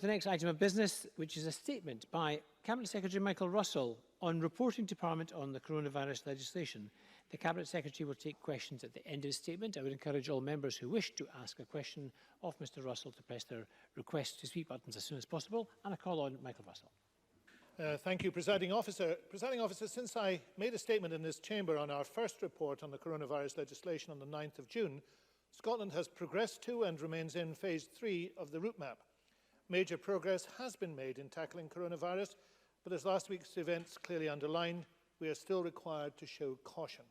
The next item of business, which is a statement by Cabinet Secretary Michael Russell on reporting to Parliament on the coronavirus legislation. The Cabinet Secretary will take questions at the end of his statement. I would encourage all members who wish to ask a question of Mr Russell to press their request to speak buttons as soon as possible. And I call on Michael Russell. Thank you, Presiding Officer. Presiding Officer, since I made a statement in this chamber on our first report on the coronavirus legislation on the 9th of June, Scotland has progressed to and remains in Phase 3 of the route map. Major progress has been made in tackling coronavirus, but as last week's events clearly underlined, we are still required to show caution.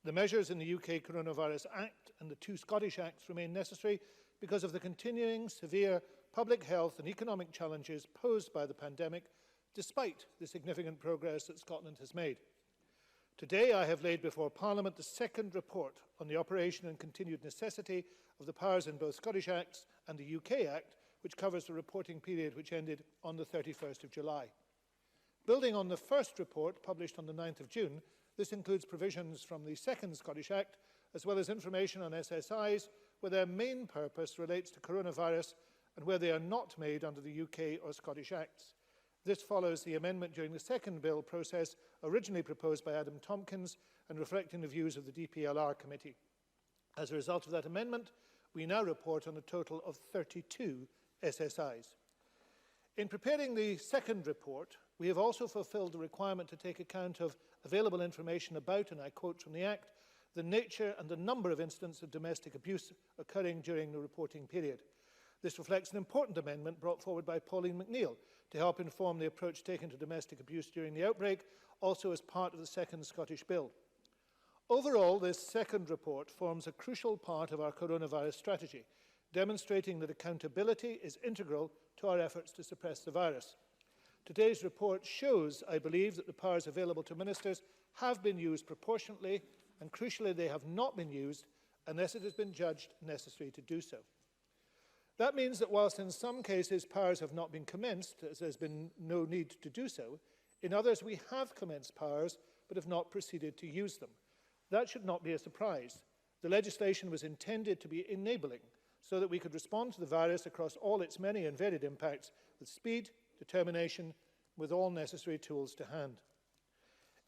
The measures in the UK Coronavirus Act and the two Scottish Acts remain necessary because of the continuing severe public health and economic challenges posed by the pandemic, despite the significant progress that Scotland has made. Today, I have laid before Parliament the second report on the operation and continued necessity of the powers in both Scottish Acts and the UK Act, which covers the reporting period which ended on the 31st of July. Building on the first report published on the 9th of June, this includes provisions from the second Scottish Act, as well as information on SSIs, where their main purpose relates to coronavirus and where they are not made under the UK or Scottish Acts. This follows the amendment during the second bill process, originally proposed by Adam Tompkins and reflecting the views of the DPLR committee. As a result of that amendment, we now report on a total of 32 SSIs. In preparing the second report, we have also fulfilled the requirement to take account of available information about, and I quote from the Act, the nature and the number of incidents of domestic abuse occurring during the reporting period. This reflects an important amendment brought forward by Pauline McNeill to help inform the approach taken to domestic abuse during the outbreak, also as part of the second Scottish Bill. Overall, this second report forms a crucial part of our coronavirus strategy, demonstrating that accountability is integral to our efforts to suppress the virus. Today's report shows, I believe, that the powers available to ministers have been used proportionately, and crucially, they have not been used unless it has been judged necessary to do so. That means that whilst in some cases powers have not been commenced, as there has been no need to do so, in others we have commenced powers but have not proceeded to use them. That should not be a surprise. The legislation was intended to be enabling, so that we could respond to the virus across all its many and varied impacts with speed, determination, with all necessary tools to hand.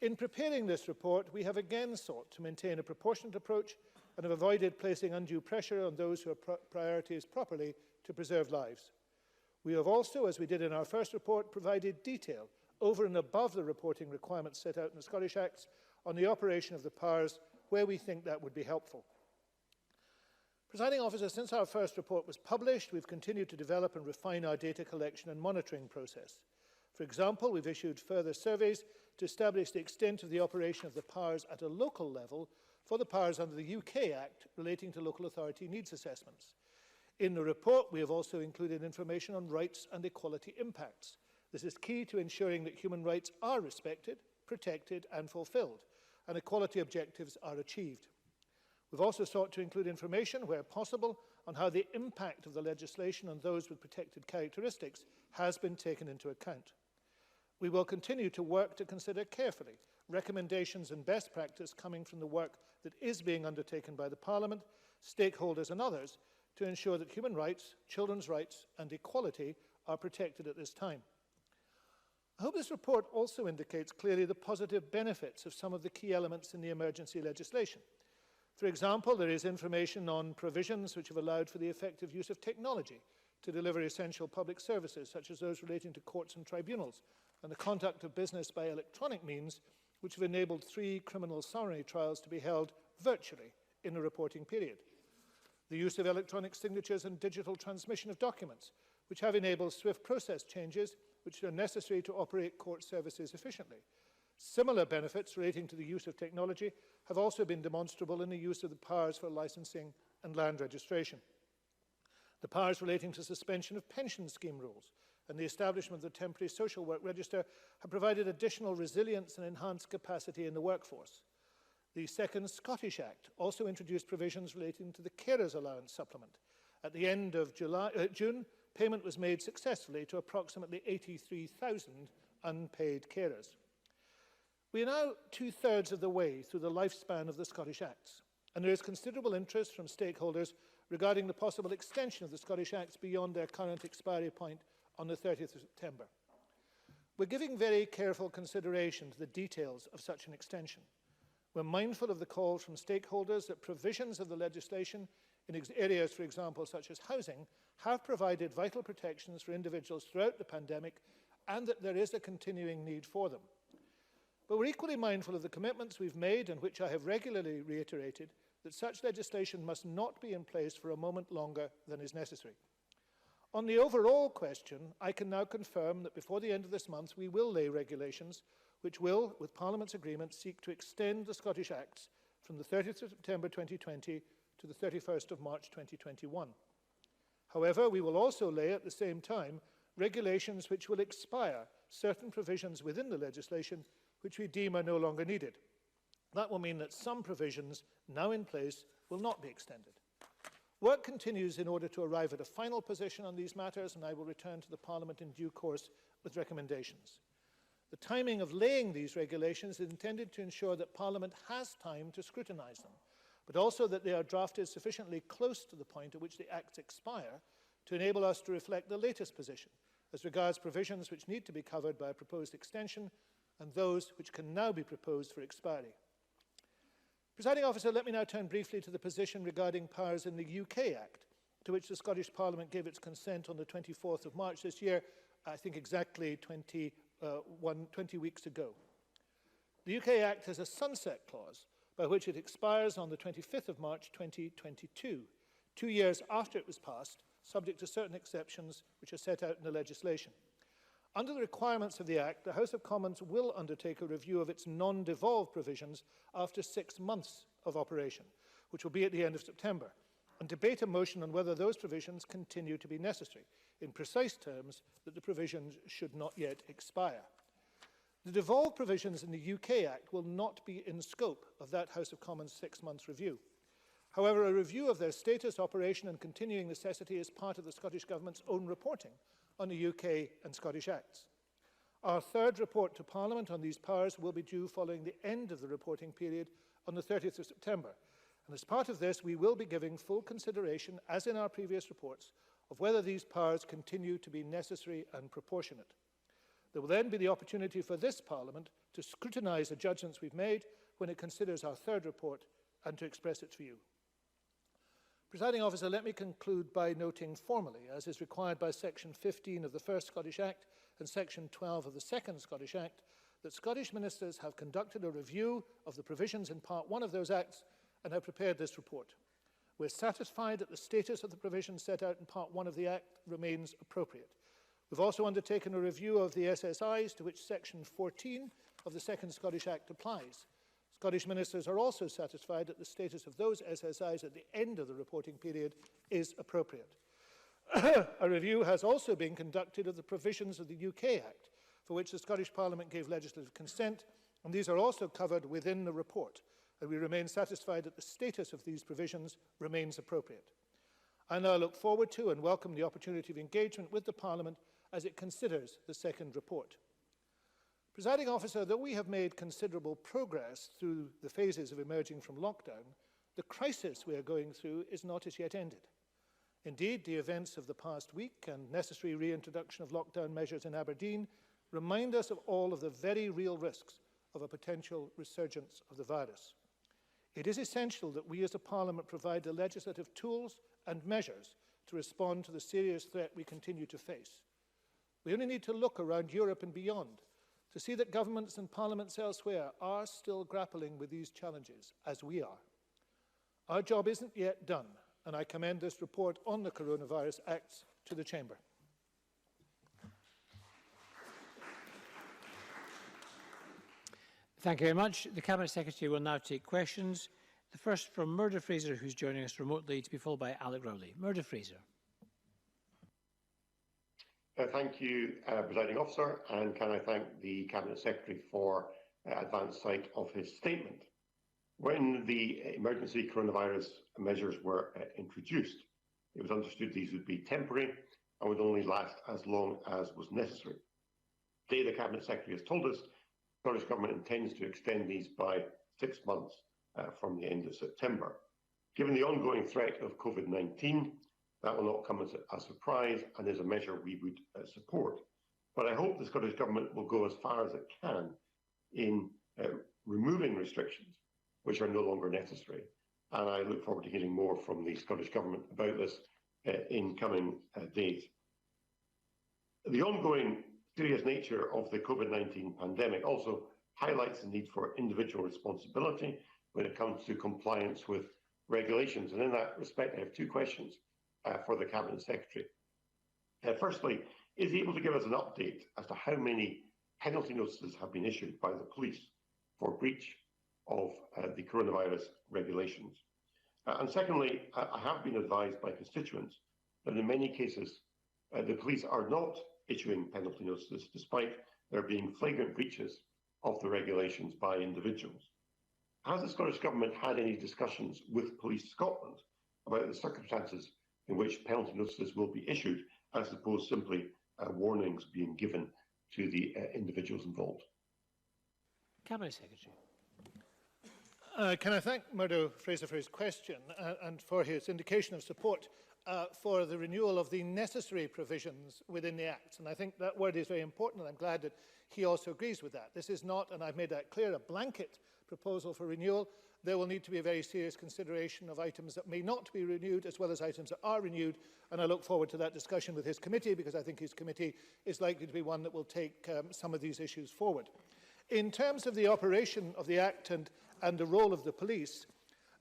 In preparing this report, we have again sought to maintain a proportionate approach and have avoided placing undue pressure on those who are priorities properly to preserve lives. We have also, as we did in our first report, provided detail over and above the reporting requirements set out in the Scottish Acts on the operation of the powers where we think that would be helpful. Presiding Officer, since our first report was published, we've continued to develop and refine our data collection and monitoring process. For example, we've issued further surveys to establish the extent of the operation of the powers at a local level for the powers under the UK Act relating to local authority needs assessments. In the report, we have also included information on rights and equality impacts. This is key to ensuring that human rights are respected, protected and fulfilled, and equality objectives are achieved. We've also sought to include information, where possible, on how the impact of the legislation on those with protected characteristics has been taken into account. We will continue to work to consider carefully recommendations and best practice coming from the work that is being undertaken by the Parliament, stakeholders and others to ensure that human rights, children's rights and equality are protected at this time. I hope this report also indicates clearly the positive benefits of some of the key elements in the emergency legislation. For example, there is information on provisions which have allowed for the effective use of technology to deliver essential public services, such as those relating to courts and tribunals, and the conduct of business by electronic means, which have enabled 3 criminal summary trials to be held virtually in a reporting period. The use of electronic signatures and digital transmission of documents, which have enabled swift process changes which are necessary to operate court services efficiently. Similar benefits relating to the use of technology have also been demonstrable in the use of the powers for licensing and land registration. The powers relating to suspension of pension scheme rules and the establishment of the temporary social work register have provided additional resilience and enhanced capacity in the workforce. The second Scottish Act also introduced provisions relating to the carers allowance supplement. At the end of June, payment was made successfully to approximately 83,000 unpaid carers. We are now 2/3 of the way through the lifespan of the Scottish Acts, and there is considerable interest from stakeholders regarding the possible extension of the Scottish Acts beyond their current expiry point on the 30th of September. We're giving very careful consideration to the details of such an extension. We're mindful of the calls from stakeholders that provisions of the legislation in areas, for example, such as housing, have provided vital protections for individuals throughout the pandemic and that there is a continuing need for them. But we're equally mindful of the commitments we've made and which I have regularly reiterated, that such legislation must not be in place for a moment longer than is necessary. On the overall question, I can now confirm that before the end of this month we will lay regulations which will, with Parliament's agreement, seek to extend the Scottish Acts from the 30th of September 2020 to the 31st of March 2021. However, we will also lay at the same time regulations which will expire certain provisions within the legislation which we deem are no longer needed. That will mean that some provisions now in place will not be extended. Work continues in order to arrive at a final position on these matters, and I will return to the Parliament in due course with recommendations. The timing of laying these regulations is intended to ensure that Parliament has time to scrutinise them, but also that they are drafted sufficiently close to the point at which the Acts expire to enable us to reflect the latest position as regards provisions which need to be covered by a proposed extension and those which can now be proposed for expiry. Presiding Officer, let me now turn briefly to the position regarding powers in the UK Act, to which the Scottish Parliament gave its consent on the 24th of March this year, I think exactly 20 weeks ago. The UK Act has a sunset clause by which it expires on the 25th of March 2022, 2 years after it was passed, subject to certain exceptions which are set out in the legislation. Under the requirements of the Act, the House of Commons will undertake a review of its non-devolved provisions after 6 months of operation, which will be at the end of September, and debate a motion on whether those provisions continue to be necessary, in precise terms that the provisions should not yet expire. The devolved provisions in the UK Act will not be in scope of that House of Commons 6 months review. However, a review of their status, operation and continuing necessity is part of the Scottish Government's own reporting on the UK and Scottish Acts. Our third report to Parliament on these powers will be due following the end of the reporting period on the 30th of September. And as part of this, we will be giving full consideration, as in our previous reports, of whether these powers continue to be necessary and proportionate. There will then be the opportunity for this Parliament to scrutinise the judgments we've made when it considers our third report and to express its view. Presiding Officer, let me conclude by noting formally, as is required by Section 15 of the First Scottish Act and Section 12 of the Second Scottish Act, that Scottish ministers have conducted a review of the provisions in Part 1 of those Acts and have prepared this report. We're satisfied that the status of the provisions set out in Part 1 of the Act remains appropriate. We've also undertaken a review of the SSIs to which Section 14 of the Second Scottish Act applies. Scottish ministers are also satisfied that the status of those SSIs at the end of the reporting period is appropriate. A review has also been conducted of the provisions of the UK Act, for which the Scottish Parliament gave legislative consent, and these are also covered within the report, and we remain satisfied that the status of these provisions remains appropriate. I now look forward to and welcome the opportunity of engagement with the Parliament as it considers the second report. Presiding Officer, though we have made considerable progress through the phases of emerging from lockdown, the crisis we are going through is not as yet ended. Indeed, the events of the past week and necessary reintroduction of lockdown measures in Aberdeen remind us of all of the very real risks of a potential resurgence of the virus. It is essential that we as a Parliament provide the legislative tools and measures to respond to the serious threat we continue to face. We only need to look around Europe and beyond to see that governments and parliaments elsewhere are still grappling with these challenges, as we are. Our job isn't yet done, and I commend this report on the Coronavirus Acts to the Chamber. Thank you very much. The Cabinet Secretary will now take questions. The first from Murdo Fraser, who's joining us remotely, to be followed by Alec Rowley. Murdo Fraser. Thank you, Presiding Officer, and can I thank the Cabinet Secretary for advance sight of his statement. When the emergency coronavirus measures were introduced, it was understood these would be temporary and would only last as long as was necessary. Today, the Cabinet Secretary has told us the Scottish Government intends to extend these by 6 months from the end of September. Given the ongoing threat of COVID-19, that will not come as a surprise and is a measure we would support. But I hope the Scottish Government will go as far as it can in removing restrictions which are no longer necessary. And I look forward to hearing more from the Scottish Government about this in coming days. The ongoing serious nature of the COVID-19 pandemic also highlights the need for individual responsibility when it comes to compliance with regulations. And in that respect, I have two questions for the Cabinet Secretary. Firstly, is he able to give us an update as to how many penalty notices have been issued by the police for breach of the coronavirus regulations? And secondly, I have been advised by constituents that in many cases the police are not issuing penalty notices despite there being flagrant breaches of the regulations by individuals. Has the Scottish Government had any discussions with Police Scotland about the circumstances in which penalty notices will be issued, as opposed simply warnings being given to the individuals involved? Cabinet Secretary. Can I thank Murdo Fraser for his question and for his indication of support for the renewal of the necessary provisions within the Act. And I think that word is very important, and I'm glad that he also agrees with that. This is not, and I've made that clear, a blanket proposal for renewal. There will need to be a very serious consideration of items that may not be renewed, as well as items that are renewed, and I look forward to that discussion with his committee, because I think his committee is likely to be one that will take some of these issues forward. In terms of the operation of the Act and the role of the police,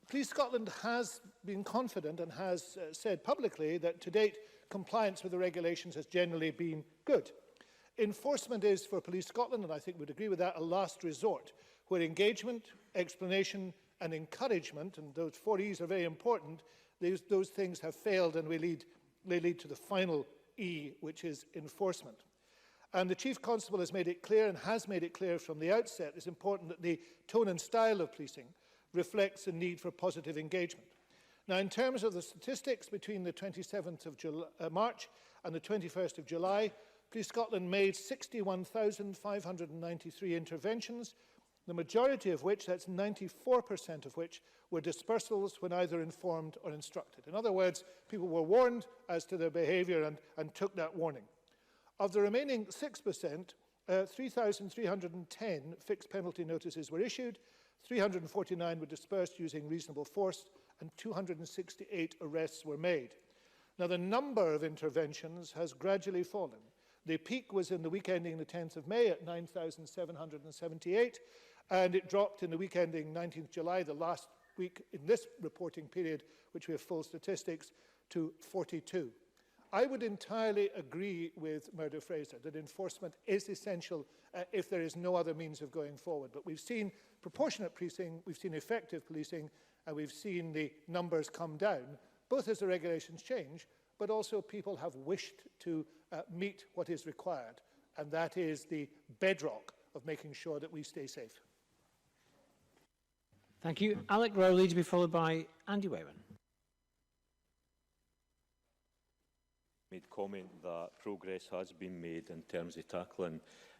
Police Scotland has been confident and has said publicly that to date compliance with the regulations has generally been good. Enforcement is for Police Scotland, and I think we'd agree with that, a last resort, where engagement, explanation and encouragement, and those 4 E's are very important, those things have failed, and they lead to the final E, which is enforcement. And the Chief Constable has made it clear, and has made it clear from the outset, it's important that the tone and style of policing reflects the need for positive engagement. Now, in terms of the statistics, between the 27th of March and the 21st of July, Police Scotland made 61,593 interventions, the majority of which, that's 94% of which, were dispersals when either informed or instructed. In other words, people were warned as to their behaviour and took that warning. Of the remaining 6%, 3,310 fixed penalty notices were issued, 349 were dispersed using reasonable force, and 268 arrests were made. Now, the number of interventions has gradually fallen. The peak was in the week ending the 10th of May at 9,778, and it dropped in the week ending 19th July, the last week in this reporting period, which we have full statistics, to 42. I would entirely agree with Murdo Fraser that enforcement is essential if there is no other means of going forward. But we've seen proportionate policing, we've seen effective policing, and we've seen the numbers come down, both as the regulations change, but also people have wished to meet what is required. And that is the bedrock of making sure that we stay safe. Thank you. Alec Rowley to be followed by Andy Weyman. Made comment that progress has been made in terms of tackling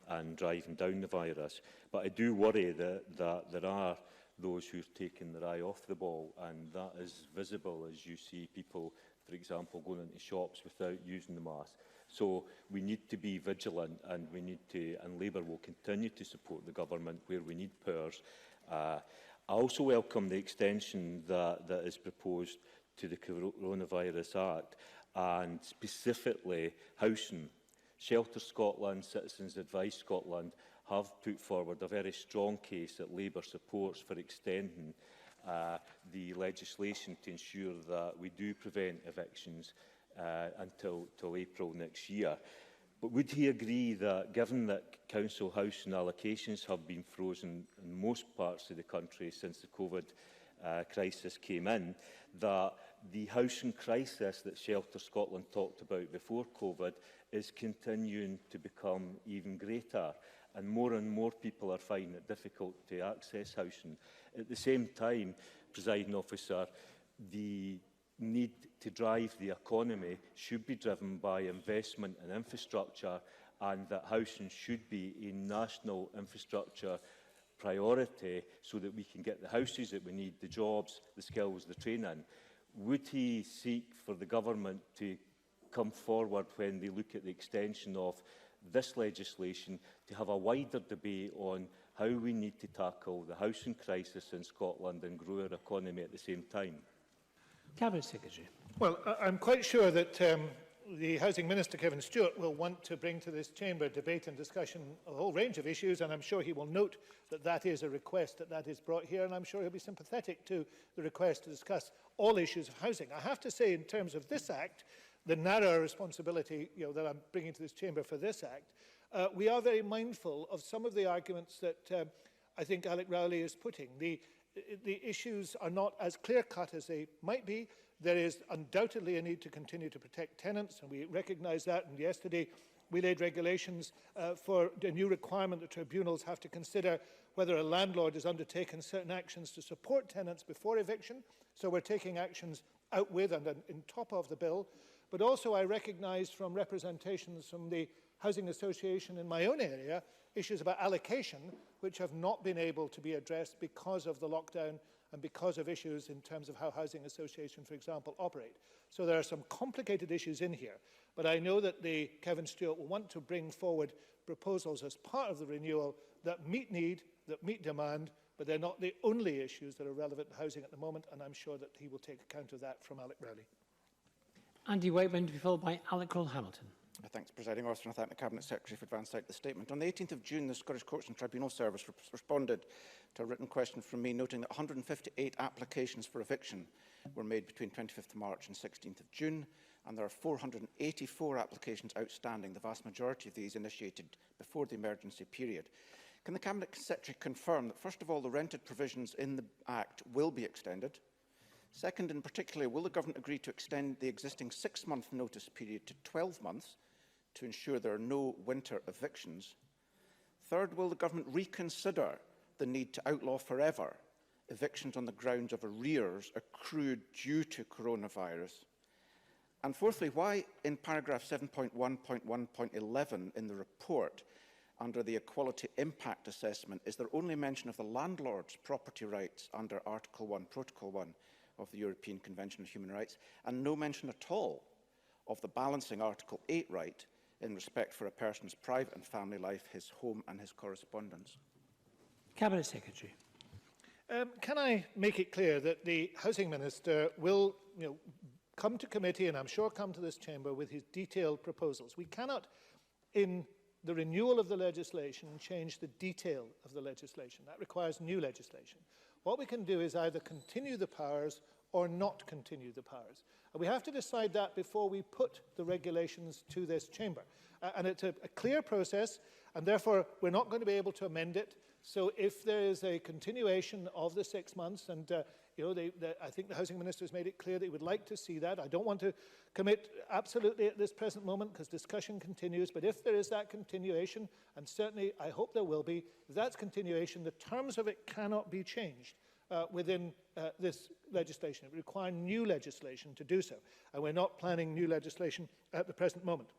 and driving down the virus, but I do worry that there are those who've taken their eye off the ball, and that is visible as you see people, for example, going into shops without using the mask. So we need to be vigilant, and we need to, and Labour will continue to support the government where we need powers. I also welcome the extension that is proposed to the Coronavirus Act, and specifically housing. Shelter Scotland, Citizens Advice Scotland have put forward a very strong case that Labour supports for extending the legislation to ensure that we do prevent evictions until April next year. But would he agree that, given that council housing allocations have been frozen in most parts of the country since the COVID crisis came in, that the housing crisis that Shelter Scotland talked about before COVID is continuing to become even greater, and more people are finding it difficult to access housing? At the same time, Presiding Officer, the need to drive the economy should be driven by investment in infrastructure, and that housing should be a national infrastructure priority so that we can get the houses that we need, the jobs, the skills, the training. Would he seek for the government to come forward when they look at the extension of this legislation to have a wider debate on how we need to tackle the housing crisis in Scotland and grow our economy at the same time? Cabinet Secretary. Well, I'm quite sure that the Housing Minister, Kevin Stewart, will want to bring to this chamber debate and discussion a whole range of issues, and I'm sure he will note that that is a request that is brought here, and I'm sure he'll be sympathetic to the request to discuss all issues of housing. I have to say, in terms of this Act, the narrow responsibility that I'm bringing to this chamber for this Act, we are very mindful of some of the arguments that I think Alec Rowley is putting. The issues are not as clear-cut as they might be. There is undoubtedly a need to continue to protect tenants, and we recognise that. And yesterday, we laid regulations for a new requirement that tribunals have to consider whether a landlord has undertaken certain actions to support tenants before eviction. So we're taking actions out with and in top of the bill. But also I recognise from representations from the Housing Association in my own area, issues about allocation, which have not been able to be addressed because of the lockdown and because of issues in terms of how housing associations, for example, operate. So there are some complicated issues in here. But I know that Kevin Stewart will want to bring forward proposals as part of the renewal that meet need, that meet demand, but they're not the only issues that are relevant to housing at the moment, and I'm sure that he will take account of that from Alec Rowley. Andy Whiteman, to be followed by Alec Cole-Hamilton. Thanks, Presiding Officer, and I thank the Cabinet Secretary for advancing out the statement. On the 18th of June, the Scottish Courts and Tribunal Service responded to a written question from me, noting that 158 applications for eviction were made between 25th of March and 16th of June, and there are 484 applications outstanding, the vast majority of these initiated before the emergency period. Can the Cabinet Secretary confirm that, first of all, the rented provisions in the Act will be extended? Second, in particular, will the Government agree to extend the existing 6-month notice period to 12 months to ensure there are no winter evictions? Third, will the Government reconsider the need to outlaw forever evictions on the grounds of arrears accrued due to coronavirus? And fourthly, why in paragraph 7.1.1.11 in the report, under the Equality Impact Assessment, is there only mention of the landlord's property rights under Article 1, Protocol 1 of the European Convention on Human Rights, and no mention at all of the balancing Article 8 right in respect for a person's private and family life, his home and his correspondence? Cabinet Secretary. Can I make it clear that the Housing Minister will come to committee, and I'm sure come to this chamber, with his detailed proposals? We cannot, in the renewal of the legislation, change the detail of the legislation. That requires new legislation. What we can do is either continue the powers or not continue the powers. And we have to decide that before we put the regulations to this chamber. And it's a clear process, and therefore we're not going to be able to amend it. So if there is a continuation of the 6 months, and I think the Housing Minister has made it clear that he would like to see that. I don't want to commit absolutely at this present moment because discussion continues, but if there is that continuation, and certainly I hope there will be, if that's continuation, the terms of it cannot be changed within this legislation. It would require new legislation to do so, and we're not planning new legislation at the present moment.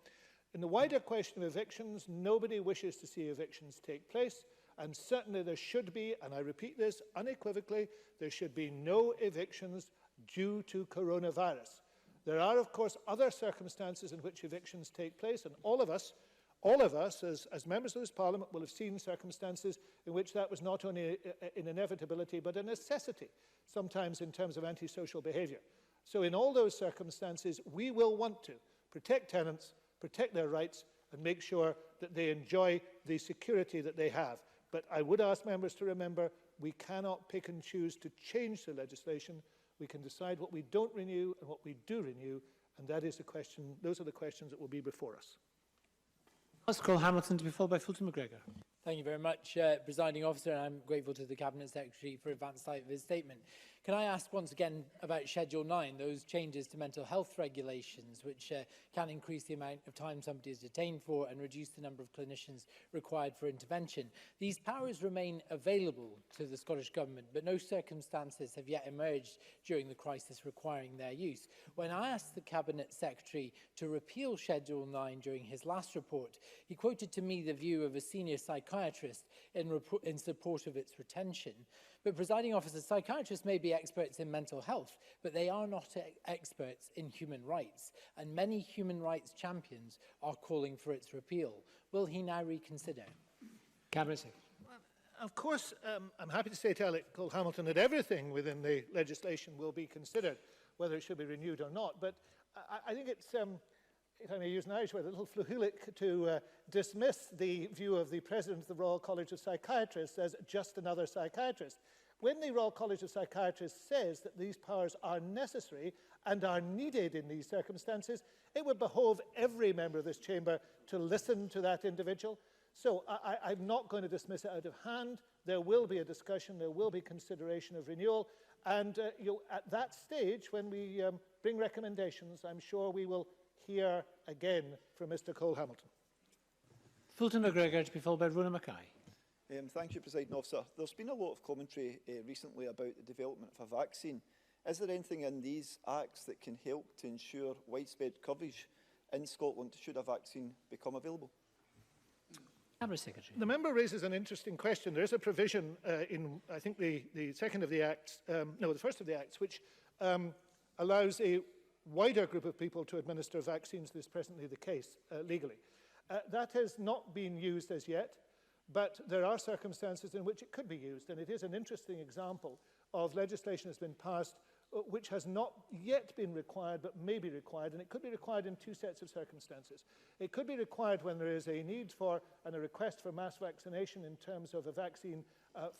In the wider question of evictions, nobody wishes to see evictions take place. And certainly there should be, and I repeat this unequivocally, there should be no evictions due to coronavirus. There are, of course, other circumstances in which evictions take place, and all of us as members of this Parliament will have seen circumstances in which that was not only an inevitability but a necessity, sometimes in terms of antisocial behaviour. So in all those circumstances, we will want to protect tenants, protect their rights, and make sure that they enjoy the security that they have. But I would ask members to remember, we cannot pick and choose to change the legislation. We can decide what we don't renew and what we do renew, and that is the question. Those are the questions that will be before us. Let's call Hamilton to be followed by Fulton McGregor. Thank you very much, Presiding Officer, and I'm grateful to the Cabinet Secretary for advance sight of his statement. Can I ask once again about Schedule 9, those changes to mental health regulations, which can increase the amount of time somebody is detained for and reduce the number of clinicians required for intervention? These powers remain available to the Scottish Government, but no circumstances have yet emerged during the crisis requiring their use. When I asked the Cabinet Secretary to repeal Schedule 9 during his last report, he quoted to me the view of a senior psychiatrist in support of its retention. But, presiding officer, psychiatrists may be experts in mental health, but they are not experts in human rights, and many human rights champions are calling for its repeal. Will he now reconsider? Cabinet Secretary. Of course, I'm happy to say to Alec Cole-Hamilton that everything within the legislation will be considered, whether it should be renewed or not. But I think it's, if I may use an Irish word, a little fluhulic to dismiss the view of the President of the Royal College of Psychiatrists as just another psychiatrist. When the Royal College of Psychiatrists says that these powers are necessary and are needed in these circumstances, it would behove every member of this chamber to listen to that individual. So I'm not going to dismiss it out of hand. There will be a discussion, there will be consideration of renewal, and at that stage, when we bring recommendations, I'm sure we will hear again from Mr. Cole-Hamilton. Fulton McGregor to be followed by Rona Mackay. Thank you, Presiding Officer. There's been a lot of commentary recently about the development of a vaccine. Is there anything in these acts that can help to ensure widespread coverage in Scotland should a vaccine become available? Cabinet Secretary. The member raises an interesting question. There is a provision in, I think, the second of the acts, no, the first of the acts, which allows a wider group of people to administer vaccines than is presently the case legally. That has not been used as yet, but there are circumstances in which it could be used, and it is an interesting example of legislation that's been passed which has not yet been required but may be required, and it could be required in two sets of circumstances. It could be required when there is a need for and a request for mass vaccination in terms of a vaccine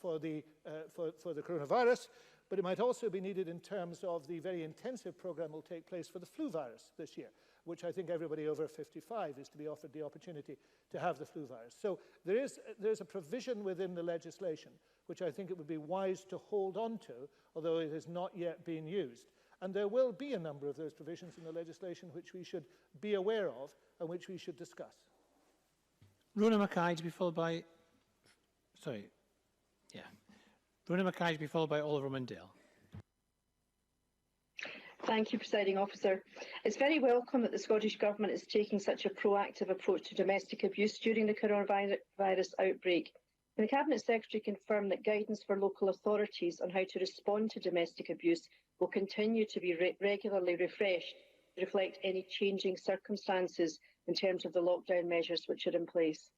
for the coronavirus, but it might also be needed in terms of the very intensive programme that will take place for the flu virus this year, which I think everybody over 55 is to be offered the opportunity to have the flu virus. So there is a provision within the legislation which I think it would be wise to hold on to, although it has not yet been used. And there will be a number of those provisions in the legislation which we should be aware of and which we should discuss. Rona Mackay to be followed by... Sorry. Yeah. Rona Mackay to be followed by Oliver Mundell. Thank you, Presiding Officer. It's very welcome that the Scottish Government is taking such a proactive approach to domestic abuse during the coronavirus outbreak. Can the Cabinet Secretary confirm that guidance for local authorities on how to respond to domestic abuse will continue to be regularly refreshed to reflect any changing circumstances in terms of the lockdown measures which are in place?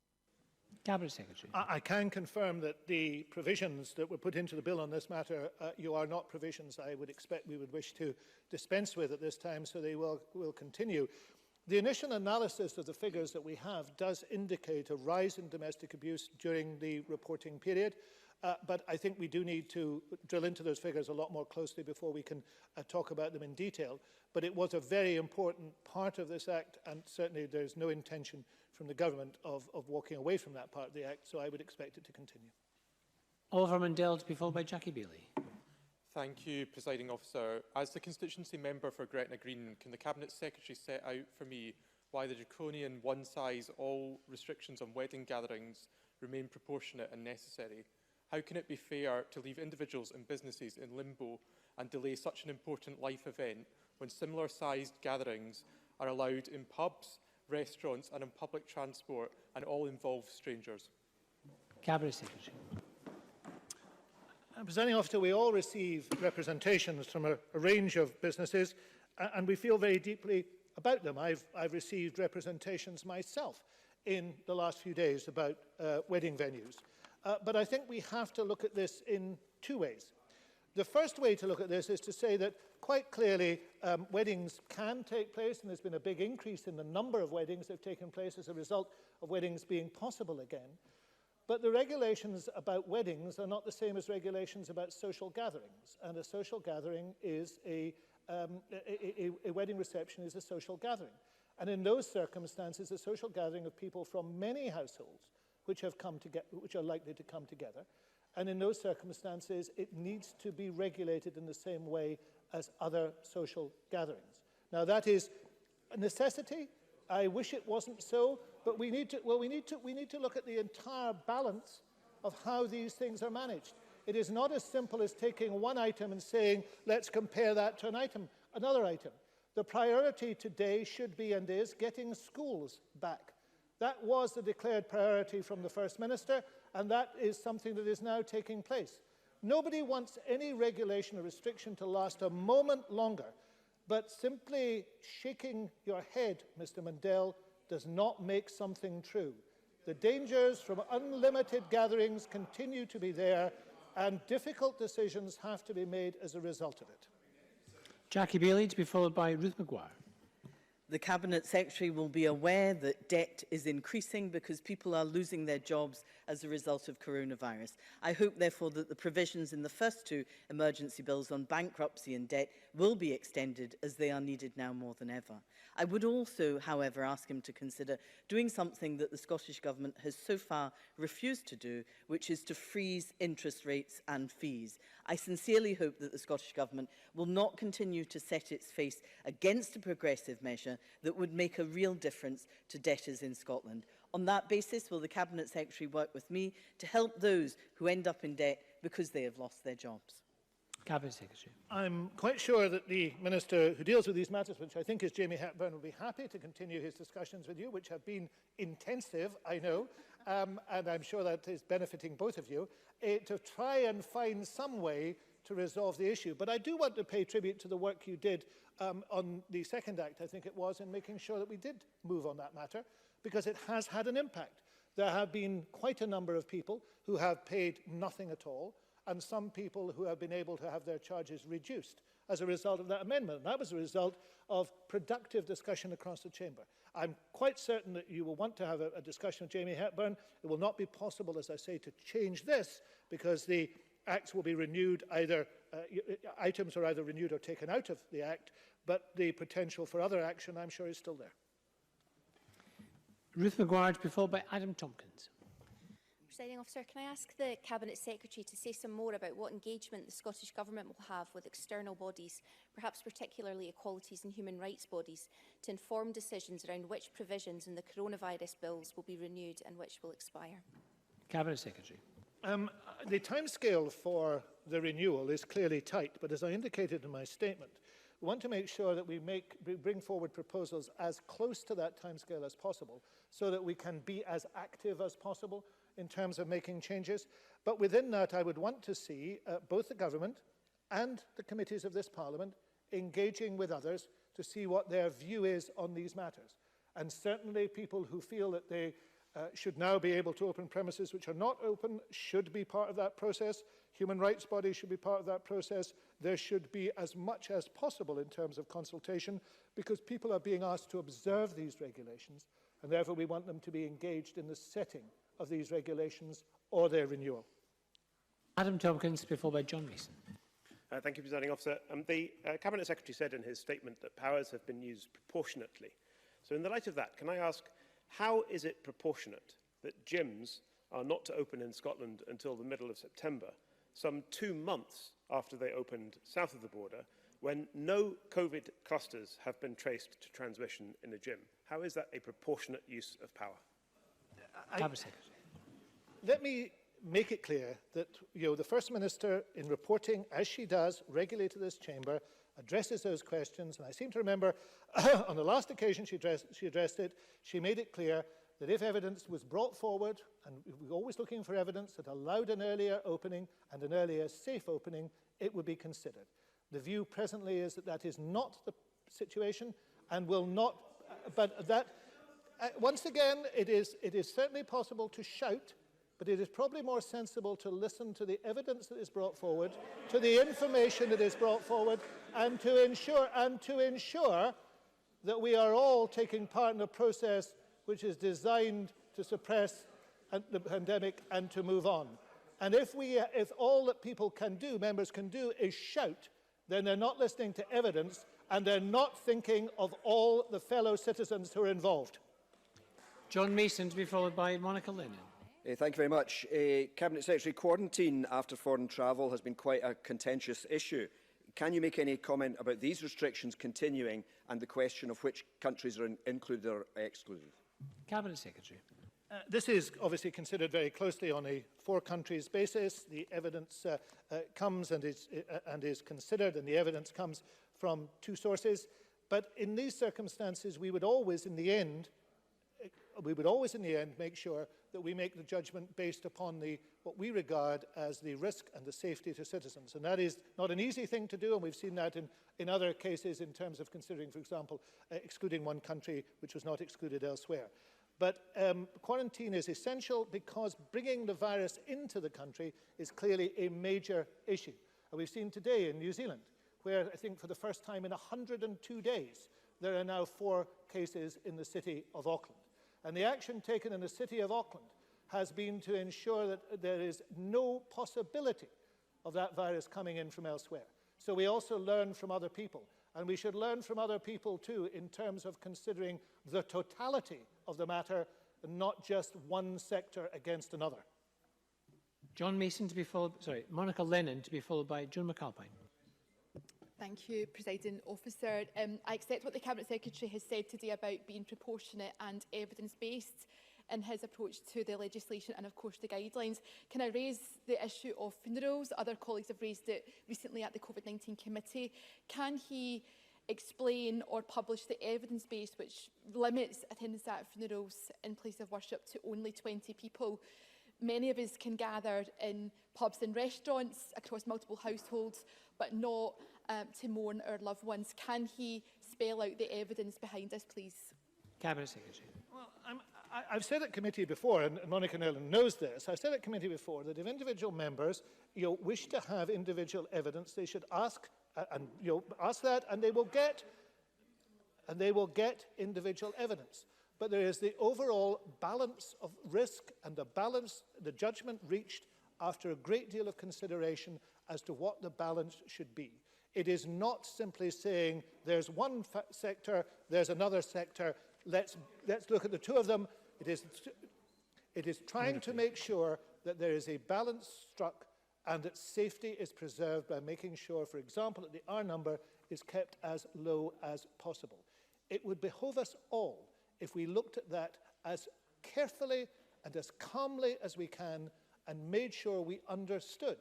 Cabinet Secretary. I can confirm that the provisions that were put into the bill on this matter are not provisions I would expect we would wish to dispense with at this time, so they will continue. The initial analysis of the figures that we have does indicate a rise in domestic abuse during the reporting period, but I think we do need to drill into those figures a lot more closely before we can talk about them in detail. But it was a very important part of this Act, and certainly there is no intention from the Government of walking away from that part of the Act, so I would expect it to continue. Oliver Mundell to be followed by Jackie Bailey. Thank you, Presiding Officer. As the constituency member for Gretna Green, can the Cabinet Secretary set out for me why the draconian one-size-all restrictions on wedding gatherings remain proportionate and necessary? How can it be fair to leave individuals and businesses in limbo and delay such an important life event when similar-sized gatherings are allowed in pubs, restaurants and on public transport and all involve strangers? Cabinet Secretary. Presiding Officer, we all receive representations from a range of businesses, and we feel very deeply about them. I've received representations myself in the last few days about wedding venues. But I think we have to look at this in two ways. The first way to look at this is to say that quite clearly weddings can take place, and there's been a big increase in the number of weddings that have taken place as a result of weddings being possible again. But the regulations about weddings are not the same as regulations about social gatherings. And a social gathering is a wedding reception is a social gathering. And in those circumstances, a social gathering of people from many households which have come together, which are likely to come together, And in those circumstances, it needs to be regulated in the same way as other social gatherings. Now, that is a necessity. I wish it wasn't so, but we need to look at the entire balance of how these things are managed. It is not as simple as taking one item and saying, let's compare that to another item. The priority today should be and is getting schools back. That was the declared priority from the First Minister, and that is something that is now taking place. Nobody wants any regulation or restriction to last a moment longer, but simply shaking your head, Mr. Mundell, does not make something true. The dangers from unlimited gatherings continue to be there, and difficult decisions have to be made as a result of it. Jackie Bailey, to be followed by Ruth Maguire. The Cabinet Secretary will be aware that debt is increasing because people are losing their jobs as a result of coronavirus. I hope, therefore, that the provisions in the first two emergency bills on bankruptcy and debt will be extended as they are needed now more than ever. I would also, however, ask him to consider doing something that the Scottish Government has so far refused to do, which is to freeze interest rates and fees. I sincerely hope that the Scottish Government will not continue to set its face against a progressive measure that would make a real difference to debtors in Scotland. On that basis, will the Cabinet Secretary work with me to help those who end up in debt because they have lost their jobs? Cabinet Secretary. I'm quite sure that the Minister who deals with these matters, which I think is Jamie Hepburn, will be happy to continue his discussions with you, which have been intensive, I know, and I'm sure that is benefiting both of you, to try and find some way to resolve the issue. But I do want to pay tribute to the work you did on the Second Act, I think it was, in making sure that we did move on that matter, because it has had an impact. There have been quite a number of people who have paid nothing at all, and some people who have been able to have their charges reduced as a result of that amendment. And that was a result of productive discussion across the chamber. I'm quite certain that you will want to have a discussion with Jamie Hepburn. It will not be possible, as I say, to change this, because the acts will be renewed, items are either renewed or taken out of the Act, but the potential for other action, I'm sure, is still there. Ruth Maguire, to be followed by Adam Tompkins. Presiding Officer, can I ask the Cabinet Secretary to say some more about what engagement the Scottish Government will have with external bodies, perhaps particularly equalities and human rights bodies, to inform decisions around which provisions in the coronavirus bills will be renewed and which will expire? Cabinet Secretary. The timescale for the renewal is clearly tight, but as I indicated in my statement, we want to make sure that we bring forward proposals as close to that timescale as possible, so that we can be as active as possible in terms of making changes. But within that, I would want to see both the government and the committees of this Parliament engaging with others to see what their view is on these matters. And certainly people who feel that they should now be able to open premises which are not open should be part of that process. Human rights bodies should be part of that process. There should be as much as possible in terms of consultation, because people are being asked to observe these regulations, and therefore we want them to be engaged in the setting of these regulations or their renewal. Adam Tompkins, before by John Mason. Thank you, Presiding Officer. The Cabinet Secretary said in his statement that powers have been used proportionately. So in the light of that, can I ask, how is it proportionate that gyms are not to open in Scotland until the middle of September, some 2 months after they opened south of the border, when no COVID clusters have been traced to transmission in a gym? How is that a proportionate use of power? Let me make it clear that the First Minister, in reporting, as she does, regularly to this chamber, addresses those questions. And I seem to remember on the last occasion she addressed it, she made it clear that if evidence was brought forward, and we were always looking for evidence that allowed an earlier opening and an earlier safe opening, it would be considered. The view presently is that that is not the situation and will not, but that, once again, it is certainly possible to shout, but it is probably more sensible to listen to the evidence that is brought forward, to the information that is brought forward, and to ensure that we are all taking part in a process which is designed to suppress the pandemic and to move on. And if all that people can do, members can do, is shout, then they're not listening to evidence and they're not thinking of all the fellow citizens who are involved. John Mason, to be followed by Monica Lennon. Thank you very much. Cabinet Secretary, quarantine after foreign travel has been quite a contentious issue. Can you make any comment about these restrictions continuing and the question of which countries are included or excluded? Cabinet Secretary. This is obviously considered very closely on a four-countries basis. The evidence comes and is considered, and the evidence comes from two sources. But in these circumstances, we would always, in the end, make sure that we make the judgment based upon what we regard as the risk and the safety to citizens. And that is not an easy thing to do, and we've seen that in other cases in terms of considering, for example, excluding one country which was not excluded elsewhere. But quarantine is essential because bringing the virus into the country is clearly a major issue. And we've seen today in New Zealand, where I think for the first time in 102 days, there are now 4 cases in the city of Auckland. And the action taken in the city of Auckland has been to ensure that there is no possibility of that virus coming in from elsewhere. So we also learn from other people. And we should learn from other people too in terms of considering the totality of the matter, and not just one sector against another. John Mason to be followed, Monica Lennon to be followed by Joan McAlpine. Thank you, Presiding Officer. I accept what the Cabinet Secretary has said today about being proportionate and evidence-based in his approach to the legislation and, of course, the guidelines. Can I raise the issue of funerals? Other colleagues have raised it recently at the COVID-19 committee. Can he explain or publish the evidence base which limits attendance at funerals in place of worship to only 20 people? Many of us can gather in pubs and restaurants across multiple households, but not to mourn our loved ones. Can he spell out the evidence behind this, please? Cabinet Secretary. Well, I've said at committee before, and Monica Nelson knows this, I've said at committee before that if individual members wish to have individual evidence, they should ask ask that, and they will get individual evidence. But there is the overall balance of risk and the judgment reached after a great deal of consideration as to what the balance should be. It is not simply saying there's one sector, there's another sector, let's look at the two of them. It is trying to make sure that there is a balance struck and that safety is preserved by making sure, for example, that the R number is kept as low as possible. It would behove us all if we looked at that as carefully and as calmly as we can and made sure we understood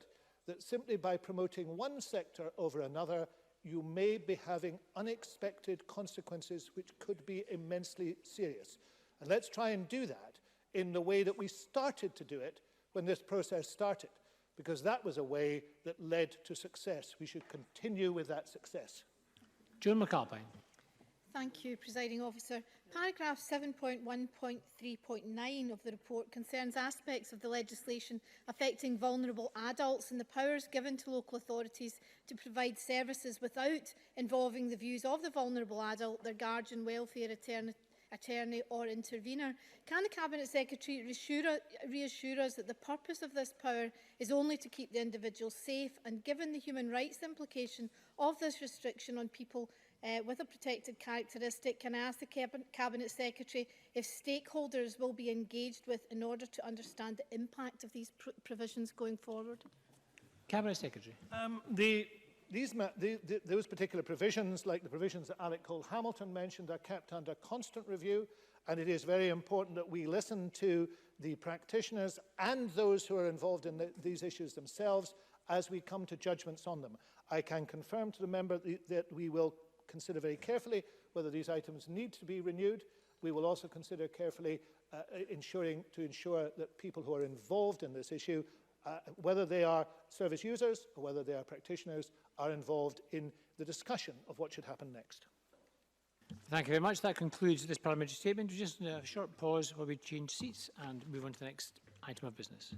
that simply by promoting one sector over another, you may be having unexpected consequences which could be immensely serious. And let's try and do that in the way that we started to do it when this process started, because that was a way that led to success. We should continue with that success. Joan McAlpine. Thank you, Presiding Officer. Paragraph 7.1.3.9 of the report concerns aspects of the legislation affecting vulnerable adults and the powers given to local authorities to provide services without involving the views of the vulnerable adult, their guardian, welfare attorney or intervener. Can the Cabinet Secretary reassure us that the purpose of this power is only to keep the individual safe, and given the human rights implication of this restriction on people with a protected characteristic, can I ask the Cabinet Secretary if stakeholders will be engaged with in order to understand the impact of these provisions going forward? Cabinet Secretary. Those particular provisions, like the provisions that Alec Cole-Hamilton mentioned, are kept under constant review, and it is very important that we listen to the practitioners and those who are involved in these issues themselves as we come to judgments on them. I can confirm to the member that we will consider very carefully whether these items need to be renewed. We will also consider carefully to ensure that people who are involved in this issue, whether they are service users or whether they are practitioners, are involved in the discussion of what should happen next. Thank you very much. That concludes this parliamentary statement. We're just in a short pause while we change seats and move on to the next item of business.